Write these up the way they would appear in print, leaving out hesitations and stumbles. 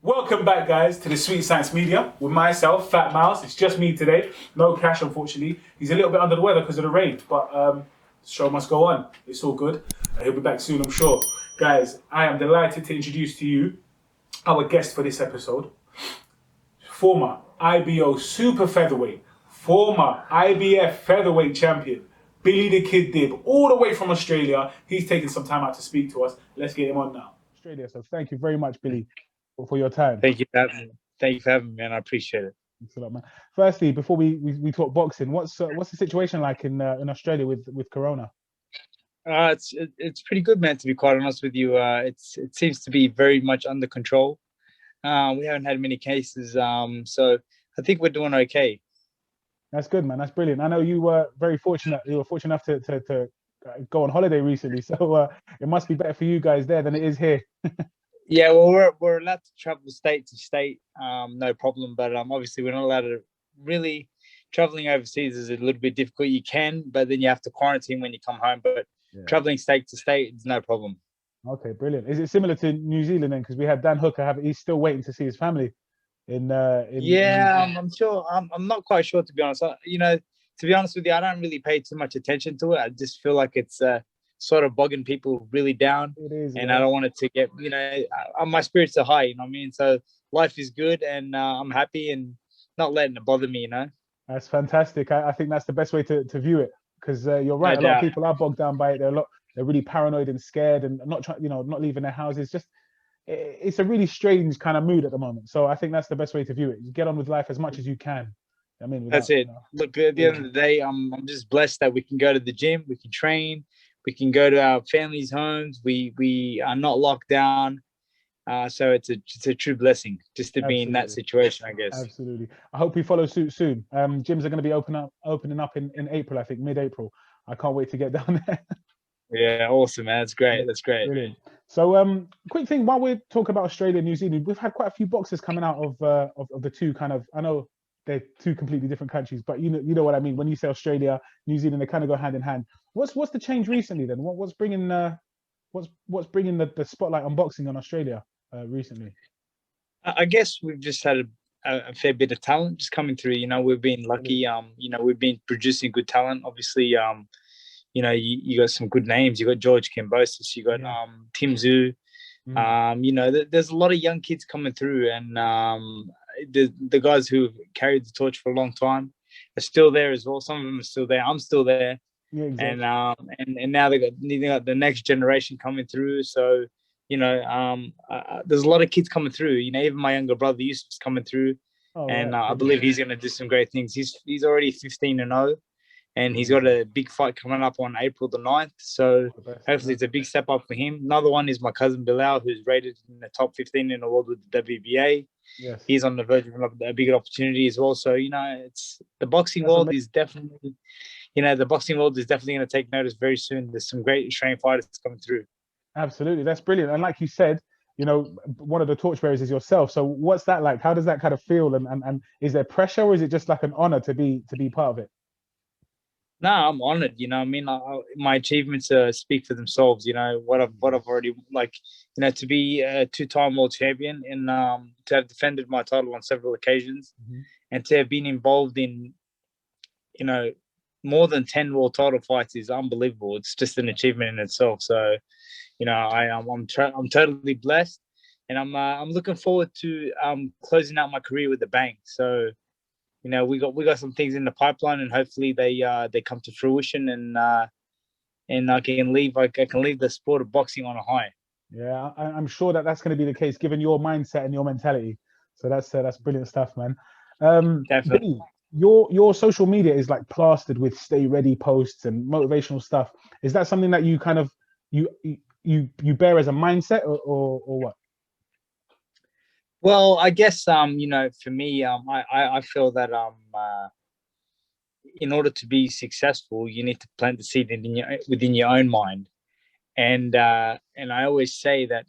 Welcome back, guys, to the Sweet Science Media with myself, Fat Mouse. It's just me today. No Cash, unfortunately. He's a little bit under the weather because of the rain, but the show must go on. It's all good. He'll be back soon, I'm sure. Guys, I am delighted to introduce to you our guest for this episode. Former IBO Super-Featherweight, former IBF Featherweight champion, Billy the Kid Dib, all the way from Australia. He's taking some time out to speak to us. Let's get him on now. Australia, so thank you very much, Billy, for your time. Thank you for having me. Thank you for having me, man. I appreciate it. Thanks a lot, man. Firstly, before we talk boxing, what's the situation like in Australia with Corona? It's pretty good, man. To be quite honest with you, it seems to be very much under control. We haven't had many cases, so I think we're doing okay. That's good, man. That's brilliant. I know you were very fortunate. You were fortunate enough to go on holiday recently, so it must be better for you guys there than it is here. Yeah, well, we're allowed to travel state to state, no problem. But obviously we're not allowed to really. Traveling overseas is a little bit difficult. You can, but then you have to quarantine when you come home. But traveling state to state is no problem. Okay, brilliant. Is it similar to New Zealand then? Because we had Dan Hooker. He's still waiting to see his family. I'm sure. I'm not quite sure, to be honest. To be honest with you, I don't really pay too much attention to it. I just feel like it's sort of bogging people really down. It is, and I don't want it to get, my spirits are high, you know what I mean? So life is good, and I'm happy and not letting it bother me, That's fantastic. I think that's the best way to view it, because you're right. No a lot doubt. of people are bogged down by it. They're really paranoid and scared and not leaving their houses. It's a really strange kind of mood at the moment. So I think that's the best way to view it. You get on with life as much as you can. I mean, that's it. Look, at the end of the day, I'm just blessed that we can go to the gym, we can train, we can go to our families' homes. We are not locked down. So it's a true blessing just to be in that situation, I guess. Absolutely. I hope we follow suit soon. Gyms are going to be opening up in April, I think, mid-April. I can't wait to get down there. Yeah, awesome, man. That's great. That's great. Brilliant. So, quick thing, while we're talking about Australia and New Zealand, we've had quite a few boxers coming out of the two kind of, I know they're two completely different countries, but you know what I mean. When you say Australia, New Zealand, they kind of go hand in hand. What's the change recently then? What's bringing the spotlight on boxing on Australia recently? I guess we've just had a fair bit of talent just coming through. We've been lucky. We've been producing good talent. Obviously, you got some good names. You got George Kambosos. You got Tim Tszyu. There's a lot of young kids coming through, and the guys who have carried the torch for a long time are still there as well. Some of them are still there. I'm still there. Yeah, exactly. And now they got the next generation coming through. So there's a lot of kids coming through. Even my younger brother Yusuf's coming through, I believe he's going to do some great things. He's already 15-0. And he's got a big fight coming up on April the 9th. So hopefully it's a big step up for him. Another one is my cousin Bilal, who's rated in the top 15 in the world with the WBA. Yes. He's on the verge of a bigger opportunity as well. So, it's the boxing world is definitely, the boxing world is definitely going to take notice very soon. There's some great Australian fighters coming through. Absolutely. That's brilliant. And like you said, one of the torchbearers is yourself. So what's that like? How does that kind of feel? And is there pressure, or is it just like an honor to be part of it? No, I'm honored. My achievements speak for themselves. What I've already to be a two-time world champion and to have defended my title on several occasions, and to have been involved in, more than 10 world title fights is unbelievable. It's just an achievement in itself. So, I'm totally blessed, and I'm looking forward to closing out my career with a bang. So. We got some things in the pipeline, and hopefully they come to fruition, and I can leave the sport of boxing on a high. Yeah, I'm sure that's going to be the case, given your mindset and your mentality. So that's brilliant stuff, man. Definitely. Your social media is like plastered with stay ready posts and motivational stuff. Is that something that you kind of you bear as a mindset, or what? Well, I guess for me, I feel that in order to be successful, you need to plant the seed within your own mind, and I always say that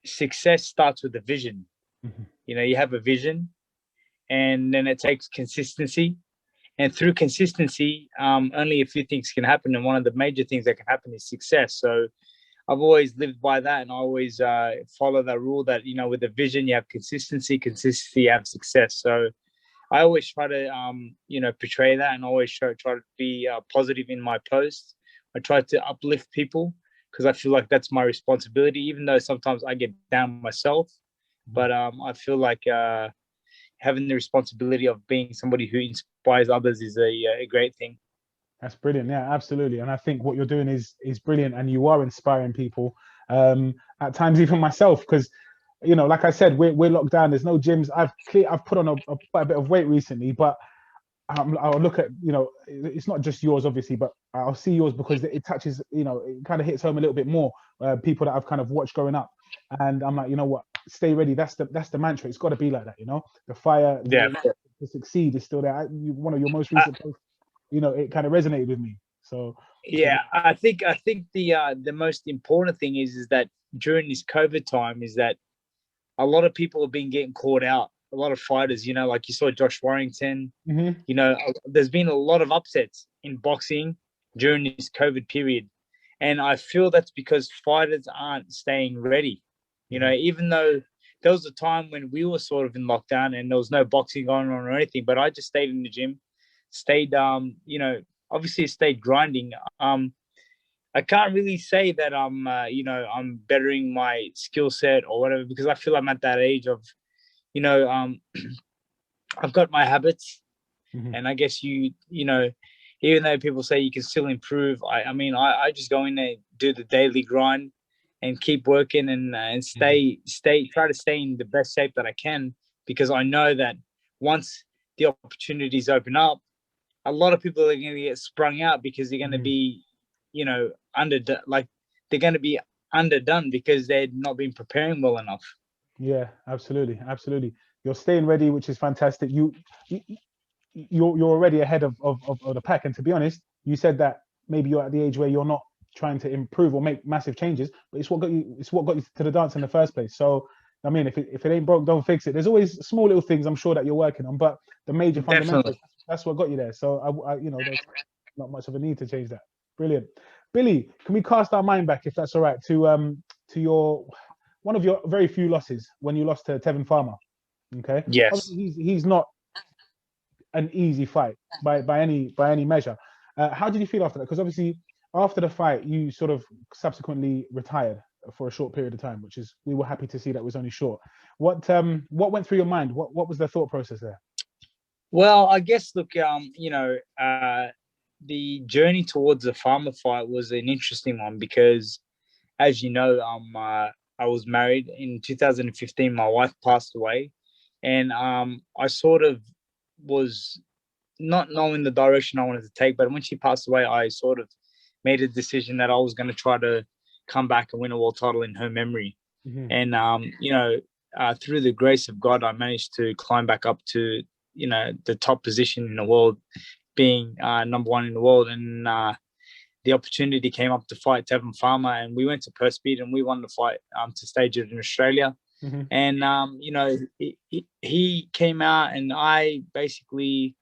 success starts with a vision. You have a vision, and then it takes consistency, and through consistency, only a few things can happen, and one of the major things that can happen is success. So I've always lived by that, and I always follow that rule that, you know, with a vision you have consistency, you have success. So I always try to you know, portray that, and always try to be positive in my posts. I try to uplift people because I feel like that's my responsibility, even though sometimes I get down myself. But I feel like having the responsibility of being somebody who inspires others is a great thing. That's brilliant. Yeah, absolutely. And I think what you're doing is brilliant, and you are inspiring people. At times, even myself, because you know, like I said, we're locked down. There's no gyms. I've put on quite a bit of weight recently, but I'll look at, you know, it's not just yours obviously, but I'll see yours because it touches, you know, it kind of hits home a little bit more. People that I've kind of watched growing up, and I'm like, you know what, stay ready. That's the mantra. It's got to be like that, you know. The fire, Yeah. to succeed is still there. One of your most recent posts, you know, it kind of resonated with me. So yeah, I think the most important thing is that during this COVID time is that a lot of people have been getting caught out. A lot of fighters, you know, like you saw Josh Warrington. mm-hmm. You know, there's been a lot of upsets in boxing during this COVID period, and I feel that's because fighters aren't staying ready. You know, even though there was a time when we were sort of in lockdown and there was no boxing going on or anything, but I just stayed in the gym, stayed, you know, obviously stayed grinding. I can't really say that I'm, you know, I'm bettering my skill set or whatever, because I feel I'm at that age of, you know, I've got my habits, and I guess you know, even though people say you can still improve, I mean, I just go in there, do the daily grind, and keep working, and try to stay in the best shape that I can, because I know that once the opportunities open up, a lot of people are going to get sprung out because they're going to be, you know, they're going to be underdone because they've not been preparing well enough. Yeah, absolutely, absolutely. You're staying ready, which is fantastic. You're already ahead of the pack. And to be honest, you said that maybe you're at the age where you're not trying to improve or make massive changes, but it's what got you to the dance in the first place. So I mean, if it ain't broke, don't fix it. There's always small little things I'm sure that you're working on, but the major fundamentals, that's what got you there. So I you know, there's not much of a need to change that. Brilliant. Billy, can we cast our mind back, if that's all right, to your one of your very few losses, when you lost to Tevin Farmer? Okay. Yes. Obviously, he's not an easy fight by any measure. How did you feel after that? Because obviously after the fight, you sort of subsequently retired for a short period of time, which is, we were happy to see that was only short. What went through your mind? What was the thought process there? Well, I guess, look, you know, the journey towards the Farmer fight was an interesting one because, as you know, I was married in 2015. My wife passed away, and I sort of was not knowing the direction I wanted to take. But when she passed away, I sort of made a decision that I was going to try to come back and win a world title in her memory. And you know, through the grace of God, I managed to climb back up to, you know, the top position in the world, being number one in the world. And the opportunity came up to fight Tevin Farmer, and we went to Perth Speed and we won the fight to stage it in Australia. And you know, he came out, and I basically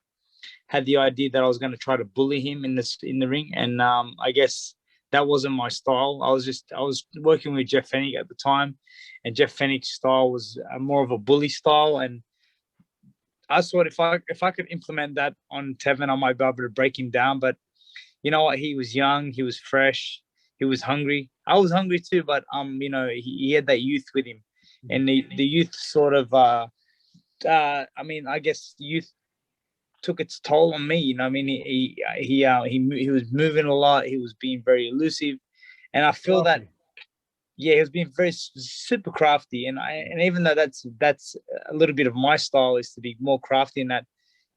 had the idea that I was going to try to bully him in the ring, and I guess that wasn't my style. I was working with Jeff Fennick at the time, and Jeff Fennick's style was more of a bully style, and I thought if I could implement that on Tevin, I might be able to break him down. But you know what? He was young, he was fresh, he was hungry. I was hungry too, but you know, he had that youth with him, and the youth sort of I mean, I guess youth took its toll on me. You know, I mean, he was moving a lot. He was being very elusive, and I feel that, yeah, he was being very super crafty. And even though that's a little bit of my style, is to be more crafty in that.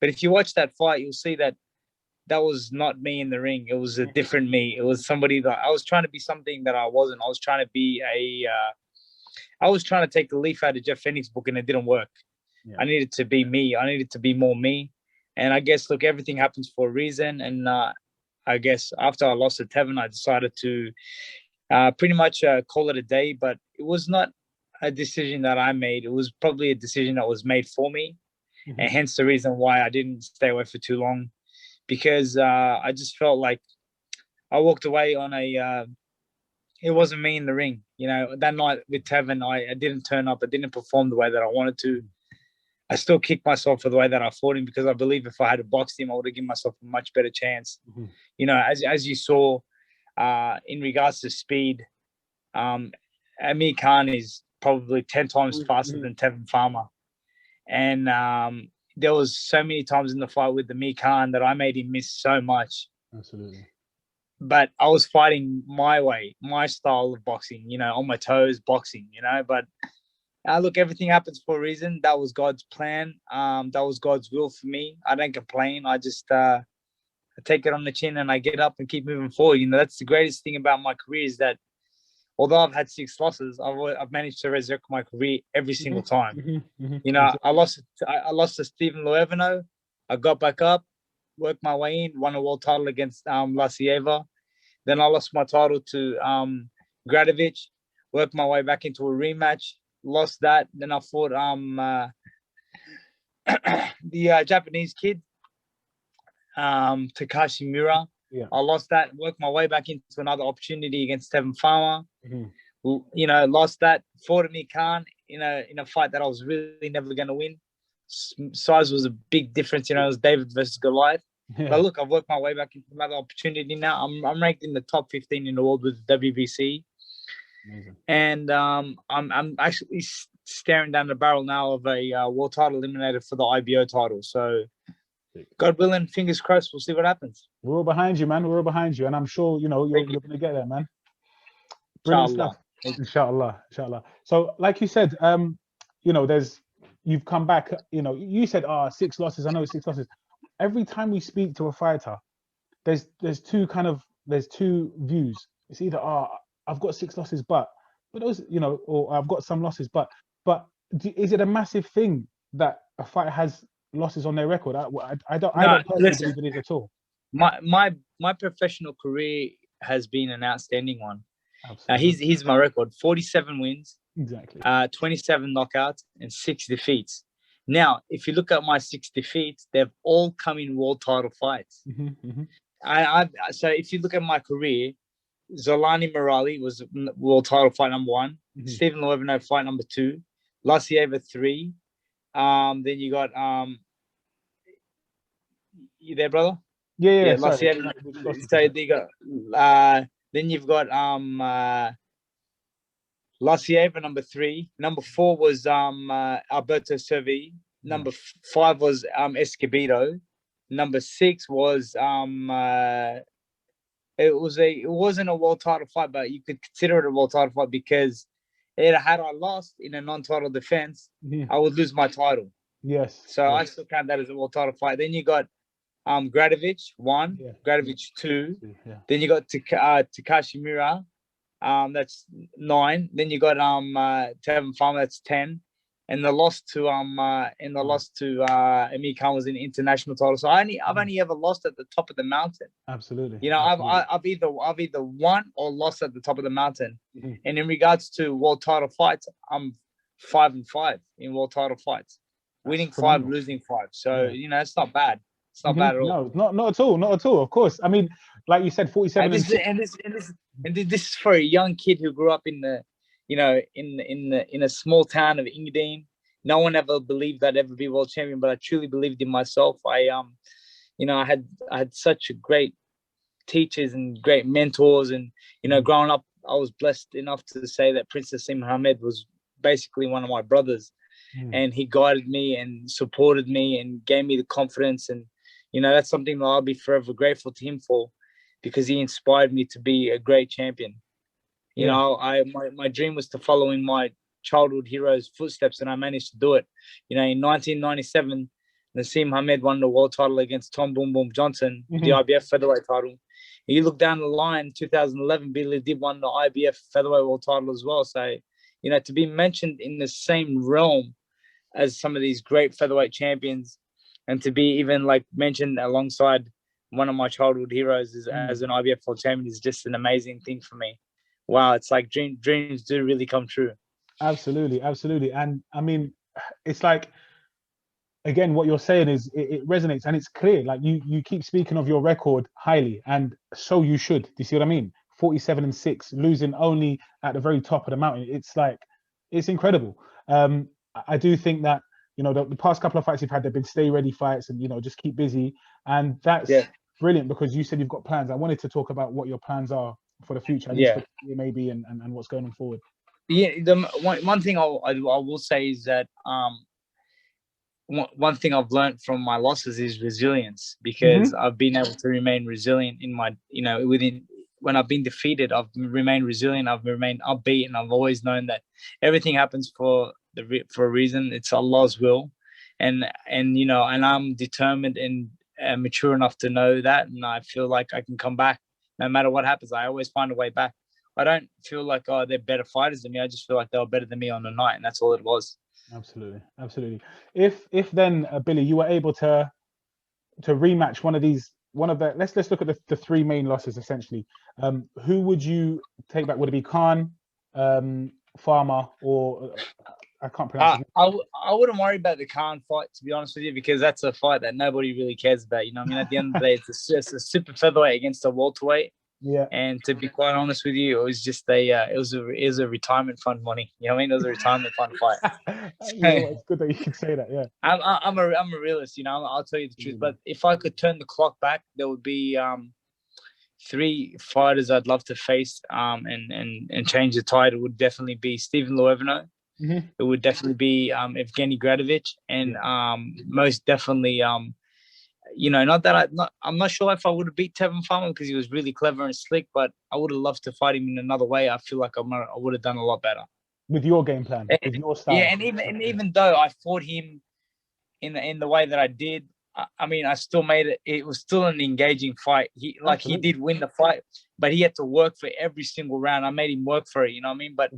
But if you watch that fight, you'll see that that was not me in the ring. It was a different me. It was somebody that I was trying to be something that I wasn't. I was trying to be I was trying to take the leaf out of Jeff Fennick's book, and it didn't work. Yeah. I needed to be me. I needed to be more me. And I guess, look, everything happens for a reason. And I guess after I lost to Tevin, I decided to pretty much call it a day. But it was not a decision that I made. It was probably a decision that was made for me. And hence the reason why I didn't stay away for too long. Because I just felt like I walked away on it wasn't me in the ring. You know, that night with Tevin, I didn't turn up. I didn't perform the way that I wanted to. I still kicked myself for the way that I fought him, because I believe if I had boxed him, I would have given myself a much better chance. You know, as you saw, in regards to speed, Amir Khan is probably 10 times faster than Tevin Farmer. And there was so many times in the fight with Amir Khan that I made him miss so much. Absolutely. But I was fighting my way, my style of boxing, you know, on my toes, boxing, you know. But look, everything happens for a reason. That was God's plan. That was God's will for me. I don't complain. I just I take it on the chin and I get up and keep moving forward. You know, that's the greatest thing about my career, is that although I've had 6 losses, I've managed to resurrect my career every single time. You know, I lost to Stephen Loevino. I got back up, worked my way in, won a world title against Lasieva. Then I lost my title to Gradovic, worked my way back into a rematch, lost that. Then I fought the Japanese kid, Takashi Miura. Yeah. I lost that, worked my way back into another opportunity against Tevin Farmer. You know, lost that, fought Amir Khan in a fight that I was really never going to win. Size was a big difference. You know, it was David versus Goliath. But look, I've worked my way back into another opportunity now. I'm ranked in the top 15 in the world with the WBC. Amazing. And I'm actually staring down the barrel now of a world title eliminator for the IBO title. So, God willing, fingers crossed, we'll see what happens. We're all behind you, man. We're all behind you, and I'm sure you're going to get there, man. Brilliant stuff. Inshallah, inshallah. So, like you said, you know, you've come back. You know, you said, 6 losses. I know 6 losses. Every time we speak to a fighter, there's two views. It's either I've got 6 losses, but those, you know, or I've got some losses, but is it a massive thing that a fighter has losses on their record? I don't personally believe it is at all. My professional career has been an outstanding one. Here's my record: 47 wins, exactly, 27 knockouts, and 6 defeats. Now, if you look at my 6 defeats, they've all come in world title fights. So if you look at my career, Zolani Morali was world title fight number 1. Stephen Loevino fight number 2. Lasieva 3. Then you got you there, brother? Yeah. Lasieva. So they got then you've got Lasieva number 3. Number 4 was Alberto Servi. Number 5 was Escobedo. Number 6 was it wasn't a world title fight, but you could consider it a world title fight, because had I lost in a non-title defense, I would lose my title. Yes. So I still count that as a world title fight. Then you got Gradovic 1, Gradovic 2. Then you got Takashi Miura, that's 9. Then you got Tevin Farmer, that's 10. And the loss to Amir Khan was an international title. So I've only ever lost at the top of the mountain. Absolutely. You know, absolutely. I've either won or lost at the top of the mountain. And in regards to world title fights, I'm 5-5 in world title fights, winning 5, losing 5. So you know, it's not bad. It's not bad at all. No, not at all. Not at all. Of course. I mean, like you said, 47. And this is for a young kid who grew up in the, you know, in a small town of Engadine. No one ever believed I'd ever be world champion, but I truly believed in myself. You know, I had such great teachers and great mentors, and you know, growing up, I was blessed enough to say that Prince Naseem Hamed was basically one of my brothers, and he guided me and supported me and gave me the confidence, and you know, that's something that I'll be forever grateful to him for, because he inspired me to be a great champion. You know, my dream was to follow in my childhood hero's footsteps, and I managed to do it. You know, in 1997, Naseem Hamed won the world title against Tom Boom Boom Johnson, the IBF Featherweight title. You look down the line, 2011, Kid Dib won the IBF Featherweight world title as well. So, you know, to be mentioned in the same realm as some of these great featherweight champions, and to be even like mentioned alongside one of my childhood heroes as an IBF world champion is just an amazing thing for me. Wow, it's like dreams do really come true. Absolutely, absolutely. And I mean, it's like, again, what you're saying is it resonates, and it's clear. Like you keep speaking of your record highly, and so you should. Do you see what I mean? 47-6, losing only at the very top of the mountain. It's like, it's incredible. I do think that, you know, the past couple of fights you've had, they've been stay ready fights and, you know, just keep busy. And that's brilliant, because you said you've got plans. I wanted to talk about what your plans are for the future, at least for maybe, and what's going on forward. Yeah, the one thing I will say is that one thing I've learned from my losses is resilience, because I've been able to remain resilient in my, you know, when I've been defeated, I've remained resilient. I've remained upbeat, and I've always known that everything happens for a reason. It's Allah's will, and you know, and I'm determined and mature enough to know that, and I feel like I can come back no matter what happens. I always find a way back. I don't feel like, oh, they're better fighters than me. I just feel like they were better than me on the night, and that's all it was. Absolutely, absolutely. If then, Billy, you were able to rematch one of the, let's look at the three main losses essentially. Who would you take back? Would it be Khan, Farmer, or I can't pronounce his name. I wouldn't worry about the Khan fight, to be honest with you, because that's a fight that nobody really cares about. You know what I mean? At the end of the day, it's a super featherweight against a welterweight. Yeah. And to be quite honest with you, it was just it was a retirement fund money. You know what I mean? It was a retirement fund fight. You know, it's good that you can say that. Yeah. I'm a realist. You know, I'll tell you the truth. But if I could turn the clock back, there would be three fighters I'd love to face and change the tide. It would definitely be Stephen Loevno. It would definitely be Evgeny Gradovich, and most definitely you know, I'm not sure if I would have beat Tevin Farmer, because he was really clever and slick, but I would have loved to fight him in another way. I feel like I would have done a lot better with your game plan, with your style. Yeah, and even though I fought him in the way that I did, I mean, I still made it. It was still an engaging fight. He did win the fight, but he had to work for every single round. I made him work for it. You know what I mean? But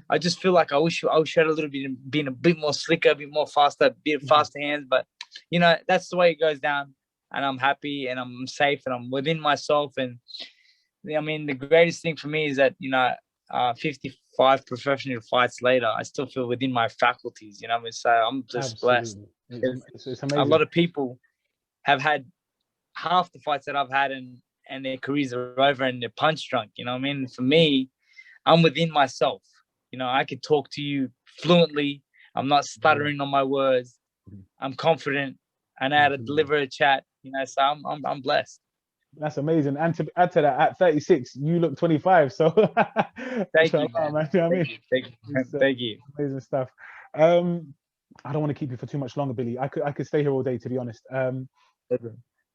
I just feel like I wish I had a little bit been a bit more slicker, a bit more faster, a bit faster hands. But you know, that's the way it goes down, and I'm happy and I'm safe and I'm within myself. And I mean, the greatest thing for me is that, you know, 55 professional fights later, I still feel within my faculties. You know what I mean? So I'm just blessed. It's amazing. A lot of people have had half the fights that I've had, and their careers are over and they're punch drunk. You know what I mean? For me, I'm within myself. You know, I could talk to you fluently. I'm not stuttering on my words. I'm confident. I know how to deliver a chat. You know, so I'm blessed. That's amazing. And to add to that, at 36, you look 25. So thank you, man. Thank you. Amazing stuff. I don't want to keep you for too much longer, Billy. I could stay here all day, to be honest.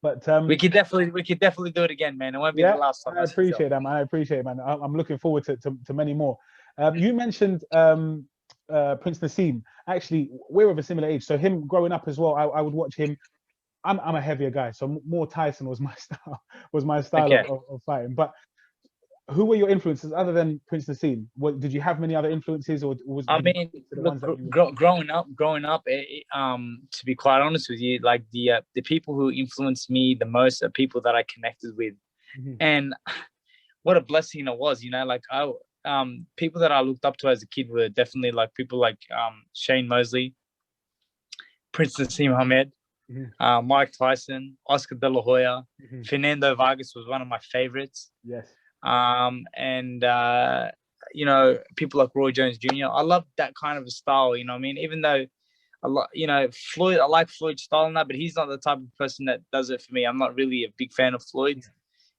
But we could definitely do it again, man. It won't be the last time. I appreciate that, man. I appreciate it, man. I'm looking forward to many more. You mentioned Prince Naseem. Actually, we're of a similar age, so him growing up as well, I would watch him. I'm a heavier guy, so more Tyson was my style of fighting. But who were your influences other than Prince Naseem? Did you have many other influences, or was growing up? To be quite honest with you, like the people who influenced me the most are people that I connected with, and what a blessing it was. You know, like people that I looked up to as a kid were definitely like people like Shane Mosley, Prince Naseem Hamed, Mike Tyson, Oscar De La Hoya, Fernando Vargas was one of my favorites. Yes. And you know, people like Roy Jones Jr. I love that kind of a style. You know what I mean? Even though you know, Floyd, I like Floyd's style and that, but he's not the type of person that does it for me. I'm not really a big fan of Floyd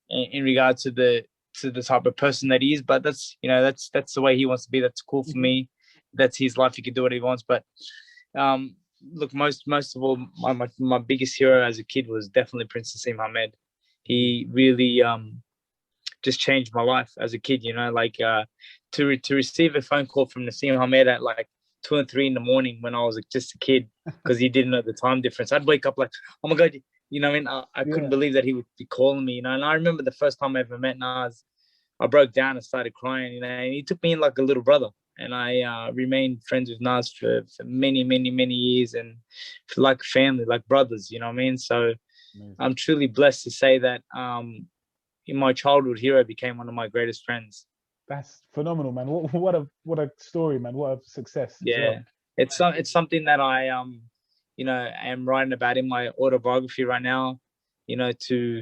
in regard to the type of person that he is. But that's, you know, that's the way he wants to be. That's cool for me. That's his life. He can do what he wants. But look, most of all, my biggest hero as a kid was definitely Prince Naseem Hamed. He really just changed my life as a kid. You know, like to receive a phone call from Naseem Hamed at like 2 and 3 in the morning when I was just a kid, because he didn't know the time difference. I'd wake up like, oh my God, you know what I mean? I couldn't believe that he would be calling me, you know. And I remember the first time I ever met Nas, I broke down and started crying, you know, and he took me in like a little brother. And I remained friends with Nas for many, many, many years, and for like family, like brothers, you know what I mean? So I'm truly blessed to say that in my childhood hero became one of my greatest friends. That's phenomenal, man. What a story, man. What a success. Yeah. It's something that I you know, am writing about in my autobiography right now, you know, to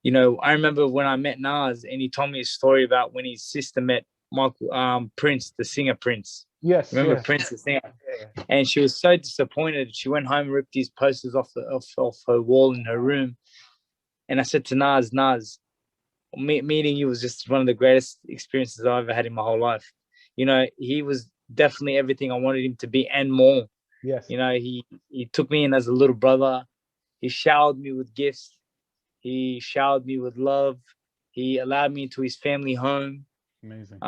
you know, I remember when I met Nas and he told me a story about when his sister met Michael, Prince, the singer Prince. Yes, Remember yes. Prince, the singer? Yeah. And she was so disappointed. She went home and ripped these posters off her wall in her room. And I said to Nas, meeting you was just one of the greatest experiences I've ever had in my whole life. You know, he was definitely everything I wanted him to be and more. Yes. You know, he took me in as a little brother. He showered me with gifts. He showered me with love. He allowed me into his family home. Amazing.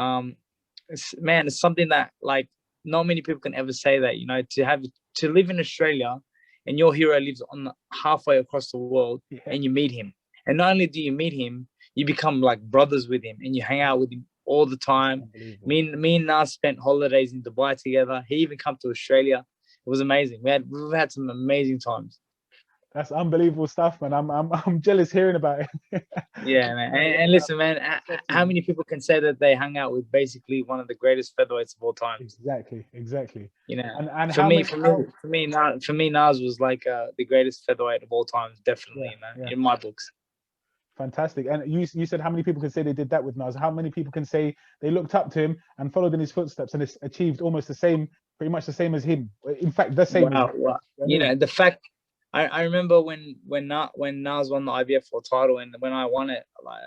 It's something that like not many people can ever say that, you know, to live in Australia and your hero lives on halfway across the world and you meet him. And not only do you meet him, you become like brothers with him and you hang out with him all the time. Me and Nas spent holidays in Dubai together. He even come to Australia. It was amazing. We've had some amazing times. That's unbelievable stuff, man. I'm jealous hearing about it. Yeah, man. And listen, man, how many people can say that they hung out with basically one of the greatest featherweights of all time? Exactly. You know, and for me, Nas was like the greatest featherweight of all time, definitely, man, in my books. Fantastic. And you said how many people can say they did that with Nas? How many people can say they looked up to him and followed in his footsteps and achieved almost the same, pretty much the same as him? In fact, the same. Wow. You know, the fact. I remember when Nas won the IBF world title, and when I won it, like,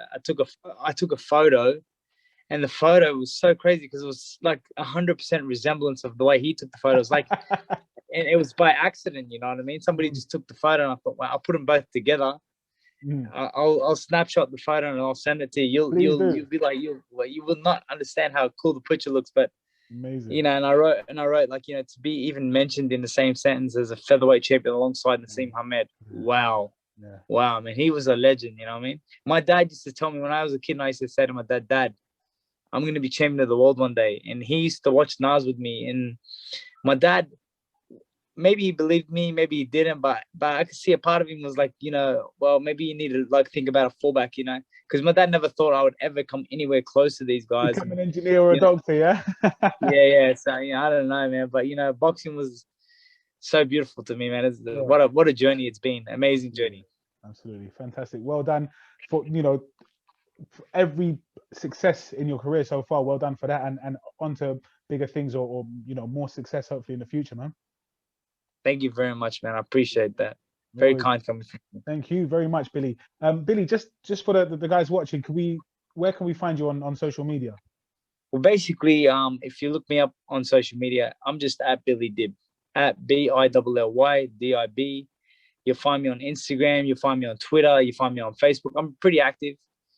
I took a photo, and the photo was so crazy because it was like 100% resemblance of the way he took the photos. Like, and it was by accident, you know what I mean? Somebody just took the photo, and I thought, wow, I'll put them both together. I'll snapshot the photo and I'll send it to you. You'll be like, you will not understand how cool the picture looks, but. Amazing. You know, and I wrote like, you know, to be even mentioned in the same sentence as a featherweight champion alongside Naseem Hamed. Wow. Yeah. Wow, man, he was a legend, you know what I mean? My dad used to tell me when I was a kid, and I used to say to my dad, I'm going to be champion of the world one day. And he used to watch Nas with me. And my dad, maybe he believed me, maybe he didn't, but I could see a part of him was like, you know, well, maybe you need to like think about a fallback, you know, because my dad never thought I would ever come anywhere close to these guys. Become an engineer or a doctor, yeah? Yeah. So, you know, I don't know, man, but, you know, boxing was so beautiful to me, man. What a journey it's been. Amazing journey. Absolutely. Fantastic. Well done for, you know, for every success in your career so far. Well done for that, and on to bigger things or you know, more success hopefully in the future, man. Thank you very much, man. I appreciate that. Very kind coming from you. Thank you very much, Billy. Billy, just for the guys watching, where can we find you on social media? Well, basically, if you look me up on social media, I'm just at Billy Dib, at BILLYDIB. You'll find me on Instagram. You'll find me on Twitter. You find me on Facebook. I'm pretty active.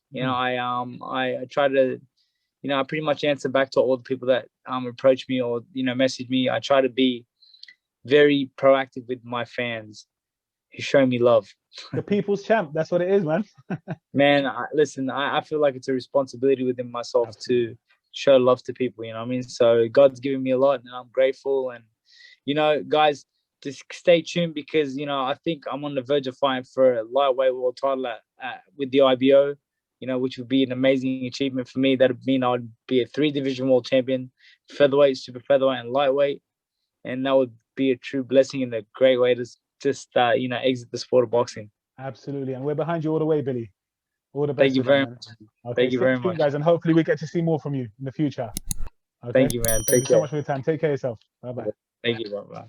You know, I try to, you know, I pretty much answer back to all the people that approach me or, you know, message me. I try to be very proactive with my fans who show me love. The people's champ. That's what it is, man. Man, listen, I feel like it's a responsibility within myself to show love to people, you know what I mean? So God's given me a lot and I'm grateful. And, you know, guys, just stay tuned because, you know, I think I'm on the verge of fighting for a lightweight world title with the IBO, you know, which would be an amazing achievement for me. That would mean I'd be a 3-division world champion, featherweight, super featherweight, and lightweight. And that would be a true blessing and a great way to just, you know, exit the sport of boxing. Absolutely. And we're behind you all the way, Billy. All the best. Thank you very much. Okay, thank you very much, guys. And hopefully we get to see more from you in the future. Okay? Thank you, man. Thank you so much for your time. Take care of yourself. Bye-bye. Thank you. Bye-bye.